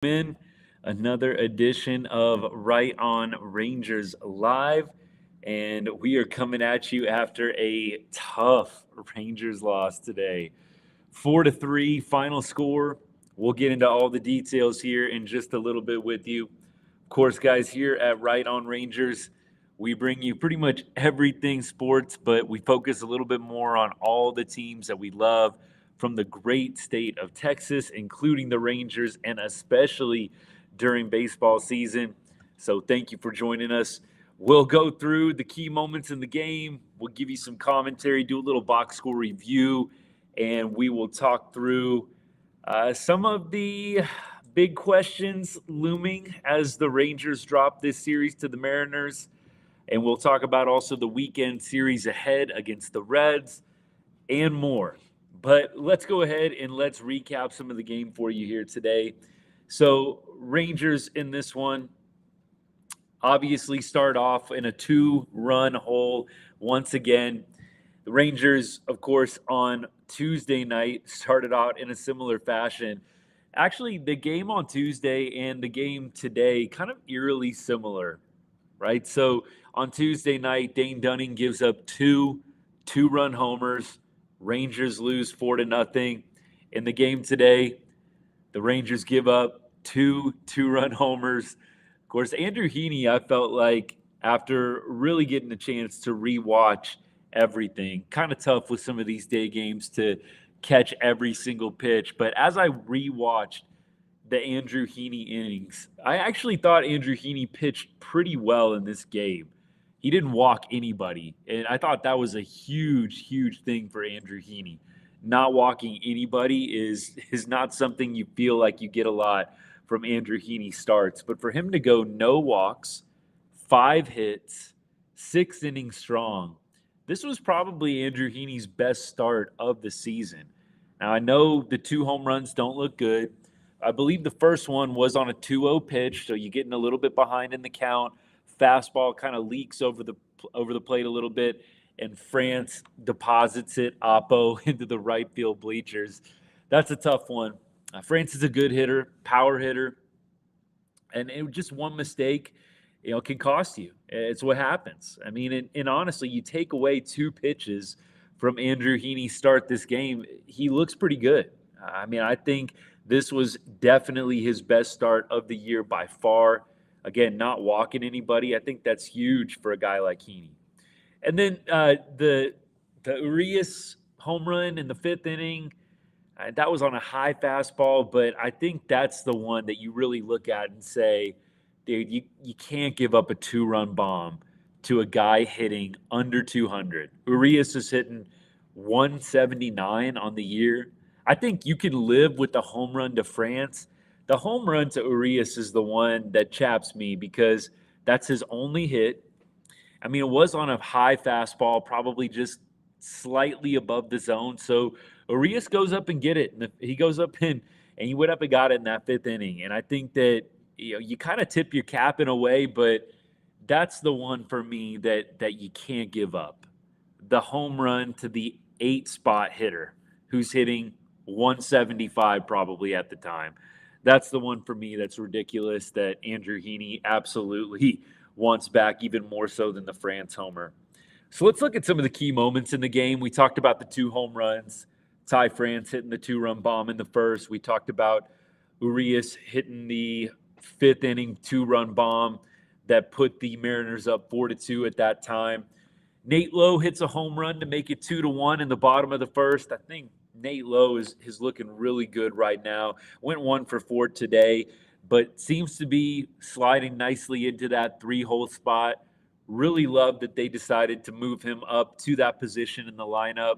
in another edition of Right on Rangers Live. And we are coming at you after a tough Rangers loss today. 4-3 final score. We'll get into all the details here in just a little bit with you. Of course, guys, here at Right on Rangers, we bring you pretty much everything sports, but we focus a little bit more on all the teams that we love from the great state of Texas, including the Rangers, and especially during baseball season. So, thank you for joining us. We'll go through the key moments in the game. We'll give you some commentary, do a little box score review, and we will talk through some of the big questions looming as the Rangers drop this series to the Mariners. And we'll talk about also the weekend series ahead against the Reds and more. But let's go ahead and let's recap some of the game for you here today. So, Rangers in this one obviously start off in a 2-run hole once again. The Rangers, of course, on Tuesday night started out in a similar fashion. Actually, the game on Tuesday and the game today kind of eerily similar, right? So on Tuesday night, Dane Dunning gives up two-run homers. Rangers lose 4-0. In the game today, the Rangers give up two-run homers. Of course, Andrew Heaney, I felt like after really getting a chance to rewatch everything, kind of tough with some of these day games to catch every single pitch. But as I rewatched the Andrew Heaney innings, I actually thought Andrew Heaney pitched pretty well in this game. He didn't walk anybody, and I thought that was a huge, huge thing for Andrew Heaney. Not walking anybody is not something you feel like you get a lot from Andrew Heaney starts. But for him to go no walks, 5 hits, 6 innings strong, this was probably Andrew Heaney's best start of the season. Now, I know the 2 home runs don't look good. I believe the first one was on a 2-0 pitch, so you're getting a little bit behind in the count. Fastball kind of leaks over the plate a little bit, and France deposits it oppo into the right field bleachers. That's a tough one. France is a good hitter, power hitter, and just one mistake, can cost you. It's what happens. I mean, and honestly, you take away 2 pitches from Andrew Heaney's start this game, he looks pretty good. I mean, I think this was definitely his best start of the year by far. Again, not walking anybody. I think that's huge for a guy like Heaney. And then the Urias home run in the 5th inning, that was on a high fastball, but I think that's the one that you really look at and say, dude, you can't give up a 2-run bomb to a guy hitting under 200. Urias is hitting 179 on the year. I think you can live with the home run to France. The home run to Urias is the one that chaps me because that's his only hit. I mean, it was on a high fastball, probably just slightly above the zone. So Urias goes up and get it. And he goes up and he went up and got it in that 5th inning. And I think that you kind of tip your cap in a way, but that's the one for me that you can't give up. The home run to the 8-spot hitter who's hitting 175 probably at the time. That's the one for me that's ridiculous that Andrew Heaney absolutely wants back, even more so than the France homer. So let's look at some of the key moments in the game. We talked about the 2 home runs, Ty France hitting the 2-run bomb in the first. We talked about Urias hitting the 5th-inning 2-run bomb that put the Mariners up 4-2 at that time. Nate Lowe hits a home run to make it 2-1 in the bottom of the first. I think Nate Lowe is looking really good right now. Went 1 for 4 today, but seems to be sliding nicely into that 3-hole spot. Really love that they decided to move him up to that position in the lineup.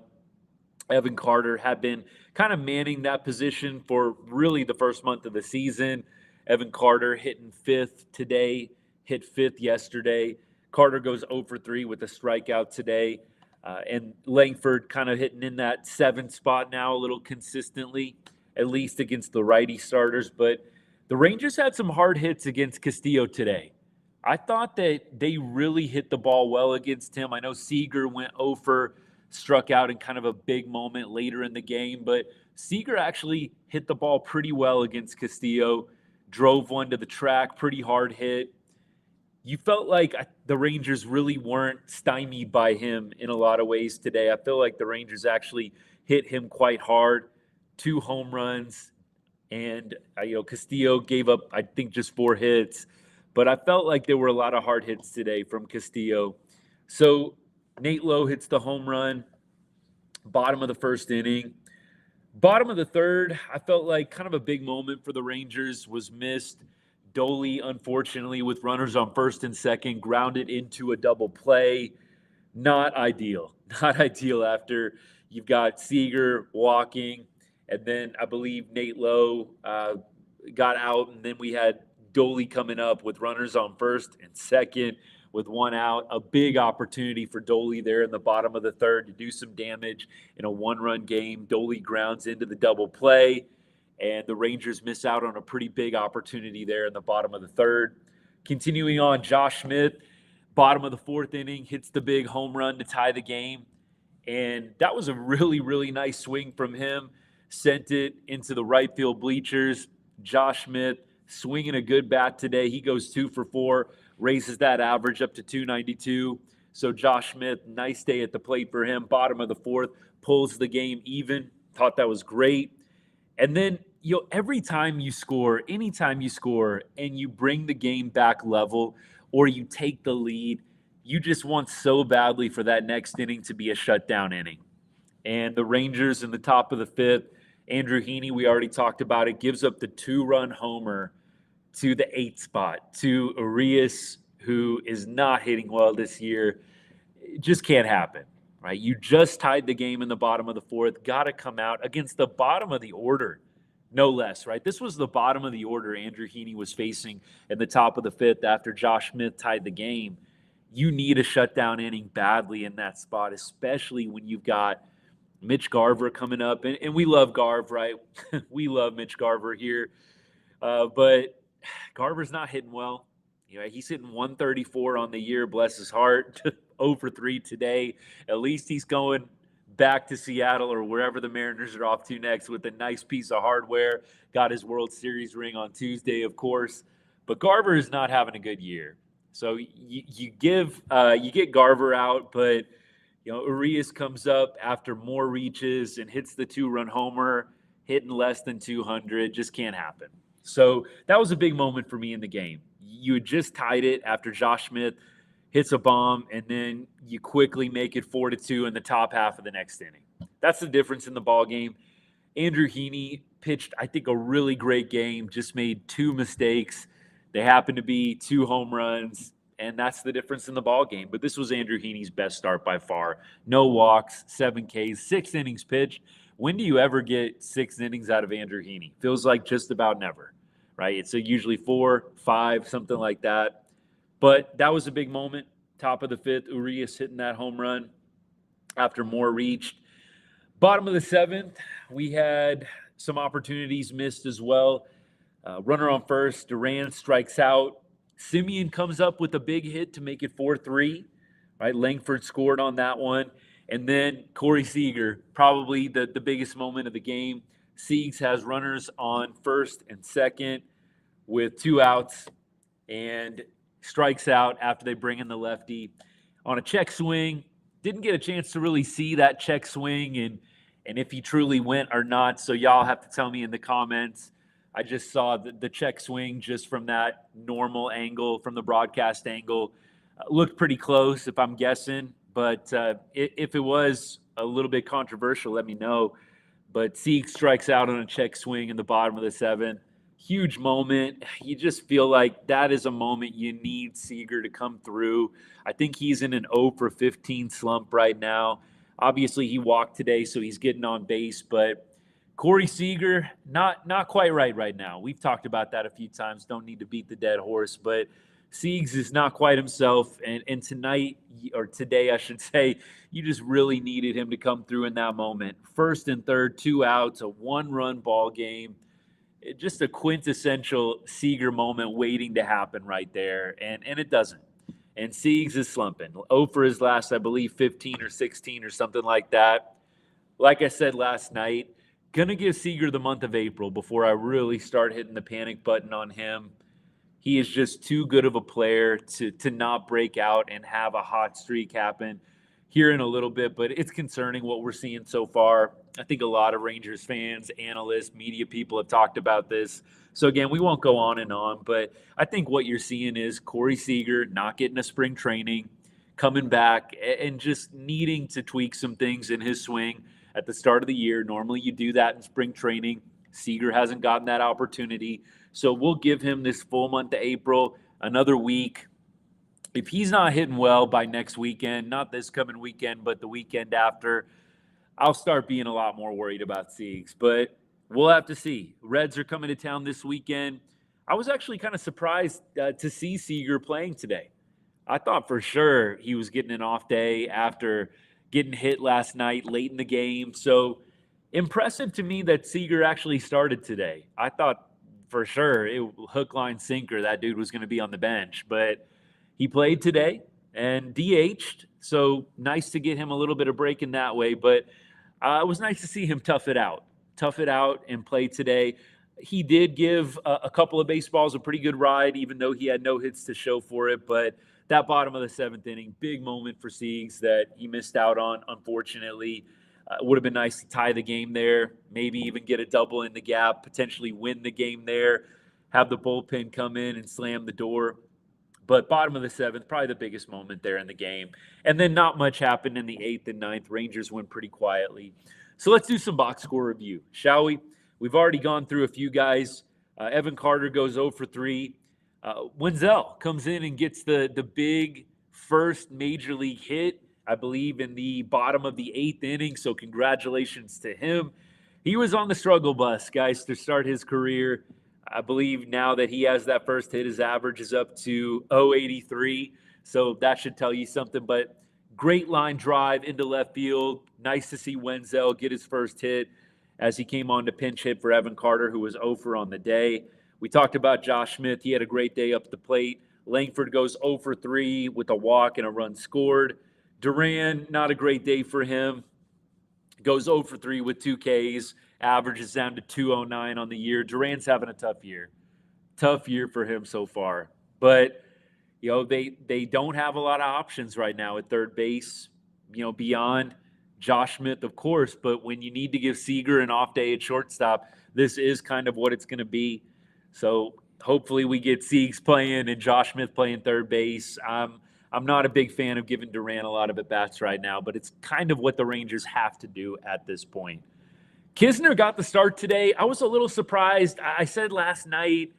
Evan Carter had been kind of manning that position for really the first month of the season. Evan Carter hitting 5th today, hit 5th yesterday. Carter goes 0 for 3 with a strikeout today. And Langford kind of hitting in that 7th spot now a little consistently, at least against the righty starters. But the Rangers had some hard hits against Castillo today. I thought that they really hit the ball well against him. I know Seager went 0 for, struck out in kind of a big moment later in the game, but Seager actually hit the ball pretty well against Castillo. drove one to the track, pretty hard hit. You felt like the Rangers really weren't stymied by him in a lot of ways today. I feel like the Rangers actually hit him quite hard. 2 home runs, and Castillo gave up, I think, just 4 hits. But I felt like there were a lot of hard hits today from Castillo. So Nate Lowe hits the home run, bottom of the first inning. Bottom of the third, I felt like kind of a big moment for the Rangers was missed. Doley, unfortunately, with runners on first and second, grounded into a double play. Not ideal. Not ideal after you've got Seager walking, and then I believe Nate Lowe got out, and then we had Doley coming up with runners on first and second with 1 out. A big opportunity for Doley there in the bottom of the third to do some damage in a 1-run game. Doley grounds into the double play, and the Rangers miss out on a pretty big opportunity there in the bottom of the third. Continuing on, Josh Smith, bottom of the fourth inning, hits the big home run to tie the game. And that was a really, really nice swing from him. Sent it into the right field bleachers. Josh Smith swinging a good bat today. He goes 2 for 4, raises that average up to 292. So Josh Smith, nice day at the plate for him. Bottom of the fourth, pulls the game even. Thought that was great. And then, every time you score, anytime you score, and you bring the game back level or you take the lead, you just want so badly for that next inning to be a shutdown inning. And the Rangers in the top of the fifth, Andrew Heaney, we already talked about it, gives up the 2-run homer to the 8th spot, to Arias, who is not hitting well this year. It just can't happen, right? You just tied the game in the bottom of the fourth, got to come out against the bottom of the order, no less, right? This was the bottom of the order Andrew Heaney was facing in the top of the fifth after Josh Smith tied the game. You need a shutdown inning badly in that spot, especially when you've got Mitch Garver coming up. And we love Garv, right? We love Mitch Garver here. But Garver's not hitting well. He's hitting 134 on the year, bless his heart. 0 for 3 today. At least he's going back to Seattle or wherever the Mariners are off to next with a nice piece of hardware. Got his World Series ring on Tuesday, of course. But Garver is not having a good year. So you get Garver out, but Arias comes up after more reaches and hits the 2-run homer, hitting less than 200. Just can't happen. So that was a big moment for me in the game. You had just tied it after Josh Smith hits a bomb, and then you quickly make it 4-2 in the top half of the next inning. That's the difference in the ball game. Andrew Heaney pitched, I think, a really great game, just made 2 mistakes. They happened to be 2 home runs, and that's the difference in the ball game. But this was Andrew Heaney's best start by far. No walks, 7 Ks, 6 innings pitched. When do you ever get 6 innings out of Andrew Heaney? Feels like just about never, right? It's usually 4, 5, something like that. But that was a big moment. Top of the fifth, Urias hitting that home run after Moore reached. Bottom of the seventh, we had some opportunities missed as well. Runner on first, Duran strikes out. Simeon comes up with a big hit to make it 4-3. Right, Langford scored on that one. And then Corey Seager, probably the biggest moment of the game. Siegs has runners on first and second with 2 outs and strikes out after they bring in the lefty on a check swing. Didn't get a chance to really see that check swing and if he truly went or not. So y'all have to tell me in the comments. I just saw the check swing just from that normal angle, from the broadcast angle. Looked pretty close, if I'm guessing. But if it was a little bit controversial, let me know. But Sieg strikes out on a check swing in the bottom of the seventh. Huge moment. You just feel like that is a moment you need Seager to come through. I think he's in an 0 for 15 slump right now. Obviously, he walked today, so he's getting on base. But Corey Seager, not quite right now. We've talked about that a few times. Don't need to beat the dead horse. But Siegs is not quite himself. And tonight, or today, I should say, you just really needed him to come through in that moment. First and third, 2 outs, a 1-run ball game. Just a quintessential Seager moment waiting to happen right there, and it doesn't. And Siegs is slumping. 0 for his last, I believe, 15 or 16 or something like that. Like I said last night, Gonna give Seager the month of April before I really start hitting the panic button on him. He is just too good of a player to not break out and have a hot streak happen here in a little bit, but it's concerning what we're seeing so far. I think a lot of Rangers fans, analysts, media people have talked about this. So again, we won't go on and on, but I think what you're seeing is Corey Seager not getting a spring training, coming back and just needing to tweak some things in his swing at the start of the year. Normally you do that in spring training. Seager hasn't gotten that opportunity. So we'll give him this full month of April, another week. If he's not hitting well by next weekend, not this coming weekend, but the weekend after, I'll start being a lot more worried about Siegs. But we'll have to see. Reds are coming to town this weekend. I was actually kind of surprised to see Seager playing today. I thought for sure he was getting an off day after getting hit last night late in the game. So impressive to me that Seager actually started today. I thought for sure hook, line, sinker, that dude was going to be on the bench. But he played today and DH'd. So nice to get him a little bit of break in that way. But it was nice to see him tough it out and play today. He did give a couple of baseballs a pretty good ride, even though he had no hits to show for it. But that bottom of the seventh inning, big moment for Siegs that he missed out on, unfortunately. Would have been nice to tie the game there, maybe even get a double in the gap, potentially win the game there, have the bullpen come in and slam the door. But bottom of the seventh, probably the biggest moment there in the game. And then not much happened in the eighth and ninth. Rangers went pretty quietly. So let's do some box score review, shall we? We've already gone through a few guys. Evan Carter goes 0 for 3. Wenzel comes in and gets the big first major league hit, I believe, in the bottom of the eighth inning. So congratulations to him. He was on the struggle bus, guys, to start his career. I believe now that he has that first hit, his average is up to 0.83. So that should tell you something. But great line drive into left field. Nice to see Wenzel get his first hit as he came on to pinch hit for Evan Carter, who was 0 for on the day. We talked about Josh Smith. He had a great day up the plate. Langford goes 0 for 3 with a walk and a run scored. Duran, not a great day for him. Goes 0 for 3 with 2 Ks. Averages down to 209 on the year. Duran's having a tough year. Tough year for him so far. But, they don't have a lot of options right now at third base, beyond Josh Smith, of course. But when you need to give Seager an off day at shortstop, this is kind of what it's going to be. So hopefully we get Siegs playing and Josh Smith playing third base. I'm not a big fan of giving Duran a lot of at-bats right now, but it's kind of what the Rangers have to do at this point. Kisner got the start today. I was a little surprised. I said last night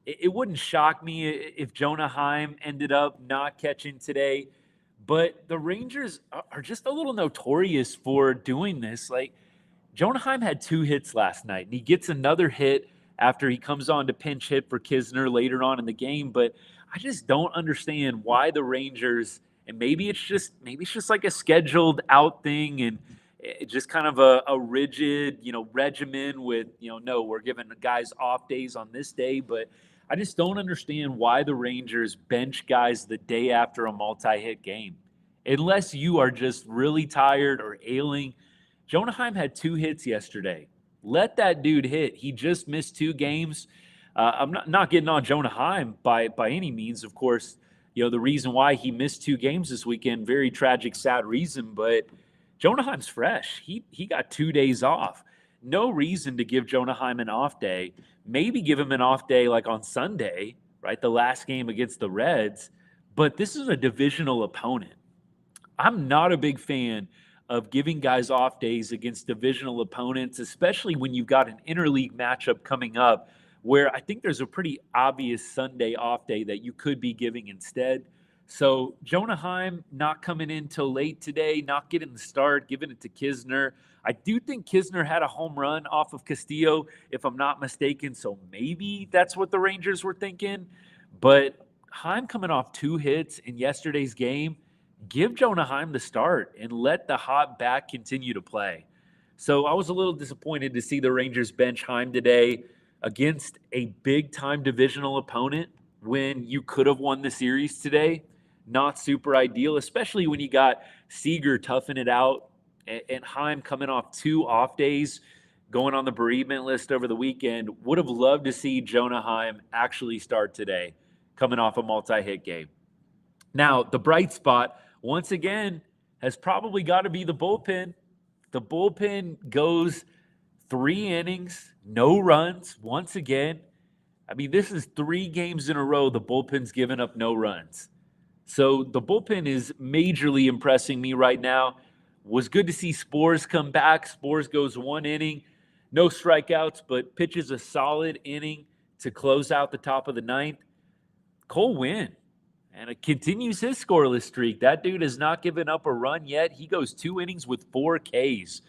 it wouldn't shock me if Jonah Heim ended up not catching today, but the Rangers are just a little notorious for doing this. Like, Jonah Heim had 2 hits last night, and he gets another hit after he comes on to pinch hit for Kisner later on in the game. But I just don't understand why the Rangers, and maybe it's just like a scheduled out thing and just kind of a rigid, regimen with, no, we're giving the guys off days on this day. But I just don't understand why the Rangers bench guys the day after a multi-hit game. Unless you are just really tired or ailing. Jonah Heim had 2 hits yesterday. Let that dude hit. He just missed 2 games. I'm not getting on Jonah Heim by any means. Of course, the reason why he missed 2 games this weekend, very tragic, sad reason. But Jonah Heim's fresh. He got 2 days off. No reason to give Jonah Heim an off day. Maybe give him an off day like on Sunday, right? The last game against the Reds. But this is a divisional opponent. I'm not a big fan of giving guys off days against divisional opponents, especially when you've got an interleague matchup coming up where I think there's a pretty obvious Sunday off day that you could be giving instead. So Jonah Heim not coming in till late today, not getting the start, giving it to Kisner. I do think Kisner had a home run off of Castillo, if I'm not mistaken. So maybe that's what the Rangers were thinking. But Heim coming off 2 hits in yesterday's game, give Jonah Heim the start and let the hot bat continue to play. So I was a little disappointed to see the Rangers bench Heim today against a big-time divisional opponent when you could have won the series today. Not super ideal, especially when you got Seager toughing it out and Heim coming off 2 off days. going on the bereavement list over the weekend. Would have loved to see Jonah Heim actually start today, coming off a multi-hit game. Now, the bright spot, once again, has probably got to be the bullpen. The bullpen goes 3 innings, no runs, once again. I mean, this is 3 games in a row the bullpen's given up no runs. So the bullpen is majorly impressing me right now. Was good to see Spores come back. Spores goes 1 inning, no strikeouts, but pitches a solid inning to close out the top of the 9th. Cole Winn, and it continues his scoreless streak. That dude has not given up a run yet. He goes 2 innings with 4 Ks.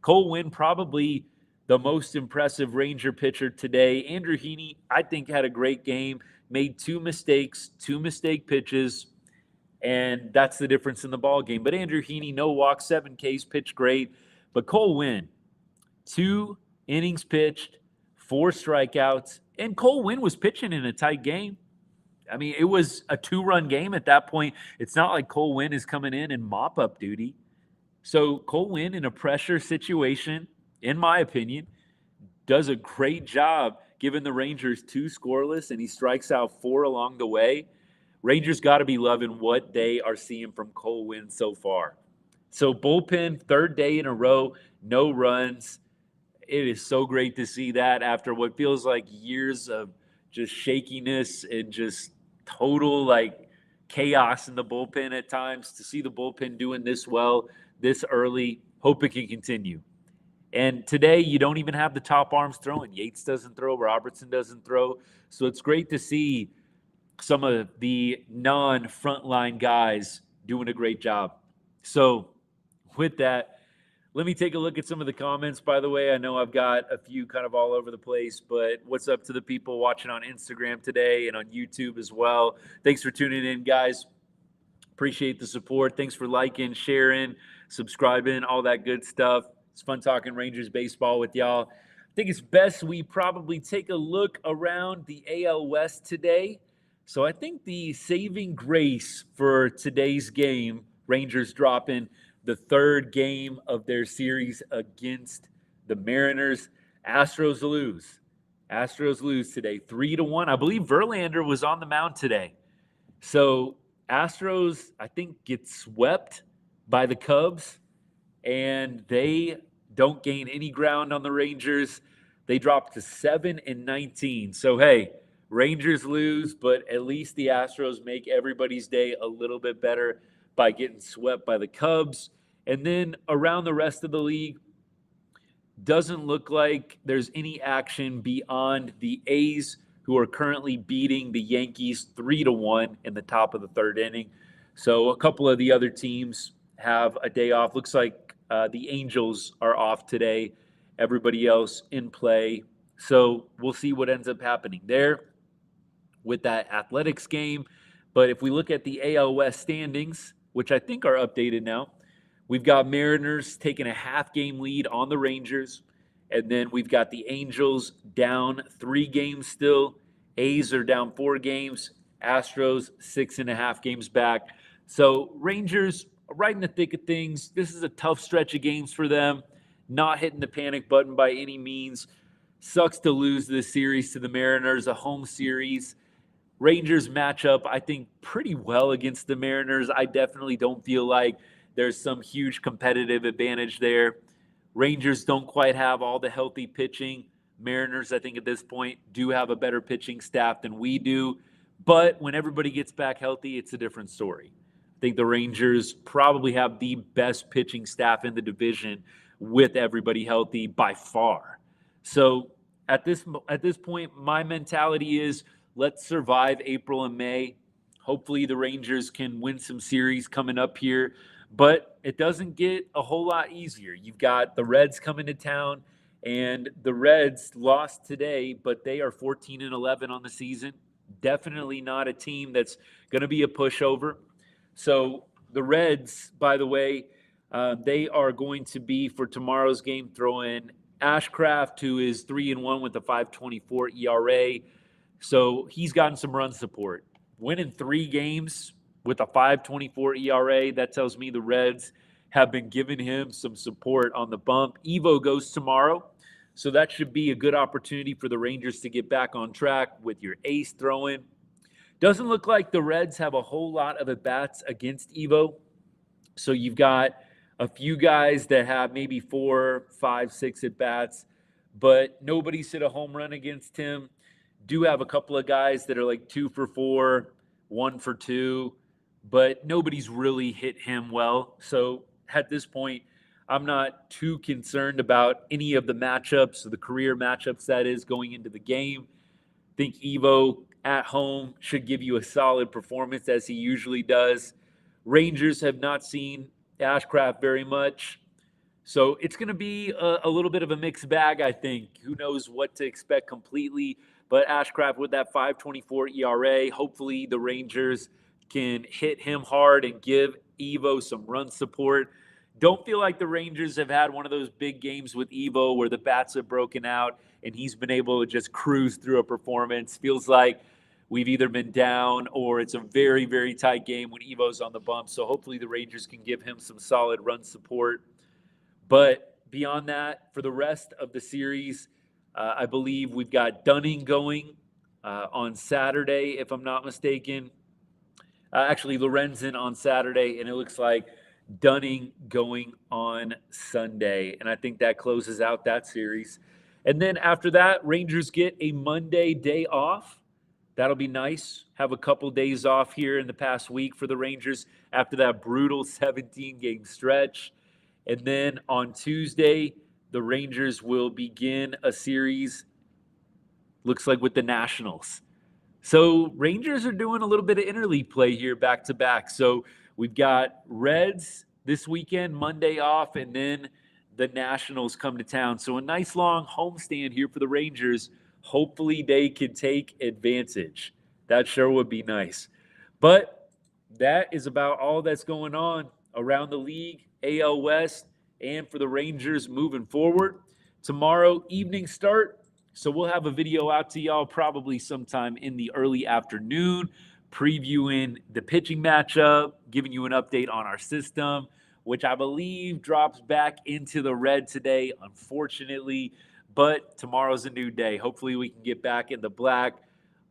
Cole Winn, probably the most impressive Ranger pitcher today. Andrew Heaney, I think, had a great game, made 2 mistakes, 2 mistake pitches, and that's the difference in the ball game. But Andrew Heaney, no walks, 7 Ks, pitched great. But Cole Winn, 2 innings pitched, 4 strikeouts, and Cole Winn was pitching in a tight game. I mean, it was a 2-run game at that point. It's not like Cole Winn is coming in and mop-up duty. So Cole Winn, in a pressure situation, in my opinion, does a great job giving the Rangers 2 scoreless, and he strikes out 4 along the way. Rangers got to be loving what they are seeing from Cole Winn so far. So bullpen, 3rd day in a row, no runs. It is so great to see that after what feels like years of just shakiness and just total chaos in the bullpen at times. To see the bullpen doing this well this early, hope it can continue. And today you don't even have the top arms throwing. Yates doesn't throw, Robertson doesn't throw. So it's great to see some of the non-frontline guys doing a great job. So with that, let me take a look at some of the comments. By the way, I know I've got a few kind of all over the place, but what's up to the people watching on Instagram today and on YouTube as well? Thanks for tuning in, guys. Appreciate the support. Thanks for liking, sharing, subscribing, all that good stuff. It's fun talking Rangers baseball with y'all. I think it's best we probably take a look around the AL West today. So I think the saving grace for today's game, Rangers dropping the 3rd game of their series against the Mariners. Astros lose. Astros lose today, 3-1. I believe Verlander was on the mound today. So Astros, I think, get swept by the Cubs, and they don't gain any ground on the Rangers. They drop to 7-19. So, hey, Rangers lose, but at least the Astros make everybody's day a little bit better by getting swept by the Cubs. And then around the rest of the league, doesn't look like there's any action beyond the A's, who are currently beating the Yankees 3-1 in the top of the 3rd inning. So a couple of the other teams have a day off. Looks like the Angels are off today. Everybody else in play. So we'll see what ends up happening there with that Athletics game. But if we look at the AL West standings, which I think are updated now, we've got Mariners taking a half-game lead on the Rangers. And then we've got the Angels down 3 games still. A's are down 4 games. Astros 6.5 games back. So Rangers right in the thick of things. This is a tough stretch of games for them. Not hitting the panic button by any means. Sucks to lose this series to the Mariners, a home series. Rangers match up, I think, pretty well against the Mariners. I definitely don't feel like there's some huge competitive advantage there. Rangers don't quite have all the healthy pitching. Mariners, I think at this point, do have a better pitching staff than we do. But when everybody gets back healthy, it's a different story. I think the Rangers probably have the best pitching staff in the division with everybody healthy by far. So at this point, my mentality is let's survive April and May. Hopefully the Rangers can win some series coming up here. But it doesn't get a whole lot easier. You've got the Reds coming to town, and the Reds lost today, but they are 14-11 on the season. Definitely not a team that's going to be a pushover. So the Reds, by the way, they are going to be, for tomorrow's game, throwing Ashcraft, who is 3-1 with a 5.24 ERA. So he's gotten some run support. Winning 3 games with a 5.24 ERA, that tells me the Reds have been giving him some support on the bump. Evo goes tomorrow. So that should be a good opportunity for the Rangers to get back on track with your ace throwing. Doesn't look like the Reds have a whole lot of at-bats against Evo. So you've got a few guys that have maybe 4, 5, 6 at-bats, but nobody's hit a home run against him. Do have a couple of guys that are like 2 for 4, 1 for 2, but nobody's really hit him well. So at this point, I'm not too concerned about any of the matchups, the career matchups that is going into the game. I think Evo at home should give you a solid performance as he usually does. Rangers have not seen Ashcraft very much. So it's going to be a little bit of a mixed bag, I think. Who knows what to expect completely. But Ashcraft with that 5.24 ERA, hopefully the Rangers can hit him hard and give Evo some run support. Don't feel like the Rangers have had one of those big games with Evo where the bats have broken out and he's been able to just cruise through a performance. Feels like we've either been down or it's a very, very tight game when Evo's on the bump. So hopefully the Rangers can give him some solid run support. But beyond that, for the rest of the series, I believe we've got Dunning going on Saturday, if I'm not mistaken. Actually, Lorenzen on Saturday, and it looks like Dunning going on Sunday. And I think that closes out that series. And then after that, Rangers get a Monday day off. That'll be nice. Have a couple days off here in the past week for the Rangers after that brutal 17-game stretch. And then on Tuesday, the Rangers will begin a series, looks like with the Nationals. So Rangers are doing a little bit of interleague play here back to back. So we've got Reds this weekend, Monday off, and then the Nationals come to town. So a nice long homestand here for the Rangers. Hopefully they can take advantage. That sure would be nice. But that is about all that's going on around the league, AL West, and for the Rangers moving forward. Tomorrow evening start. So we'll have a video out to y'all probably sometime in the early afternoon, previewing the pitching matchup, giving you an update on our system, which I believe drops back into the red today, unfortunately. But tomorrow's a new day. Hopefully we can get back in the black.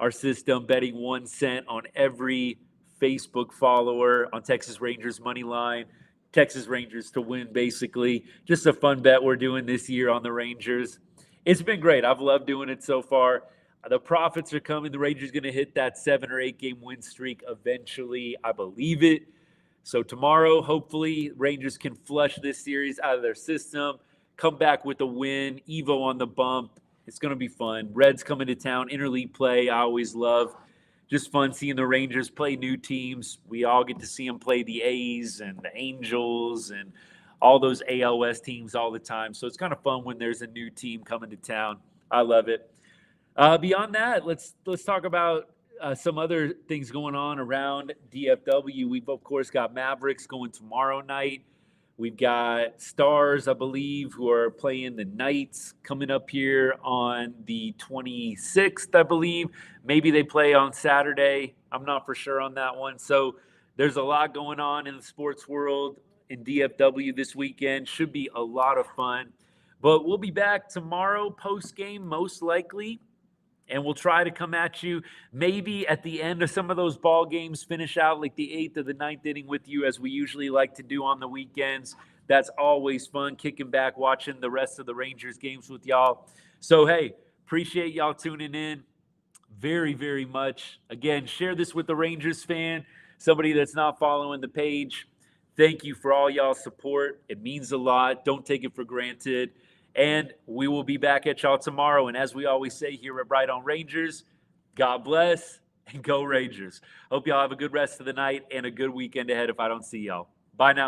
Our system betting 1 cent on every Facebook follower on Texas Rangers money line. Texas Rangers to win, basically. Just a fun bet we're doing this year on the Rangers. It's been great. I've loved doing it so far. The profits are coming. The Rangers going to hit that 7 or 8 game win streak eventually. I believe it. So tomorrow, hopefully, Rangers can flush this series out of their system, come back with a win, Evo on the bump. It's going to be fun. Reds coming to town, interleague play. I always love. Just fun seeing the Rangers play new teams. We all get to see them play the A's and the Angels and all those AL West teams all the time. So it's kind of fun when there's a new team coming to town. I love it. Beyond that, let's talk about some other things going on around DFW. We've, of course, got Mavericks going tomorrow night. We've got Stars, I believe, who are playing the Knights coming up here on the 26th, I believe. Maybe they play on Saturday. I'm not for sure on that one. So there's a lot going on in the sports world in DFW this weekend. Should be a lot of fun. But we'll be back tomorrow post-game, most likely. And we'll try to come at you maybe at the end of some of those ball games, finish out like the 8th or the 9th inning with you, as we usually like to do on the weekends. That's always fun, kicking back, watching the rest of the Rangers games with y'all. So, hey, appreciate y'all tuning in very, very much. Again, share this with the Rangers fan, somebody that's not following the page. Thank you for all y'all's support. It means a lot. Don't take it for granted. And we will be back at y'all tomorrow. And as we always say here at Right On Rangers, God bless and go Rangers. Hope y'all have a good rest of the night and a good weekend ahead if I don't see y'all. Bye now.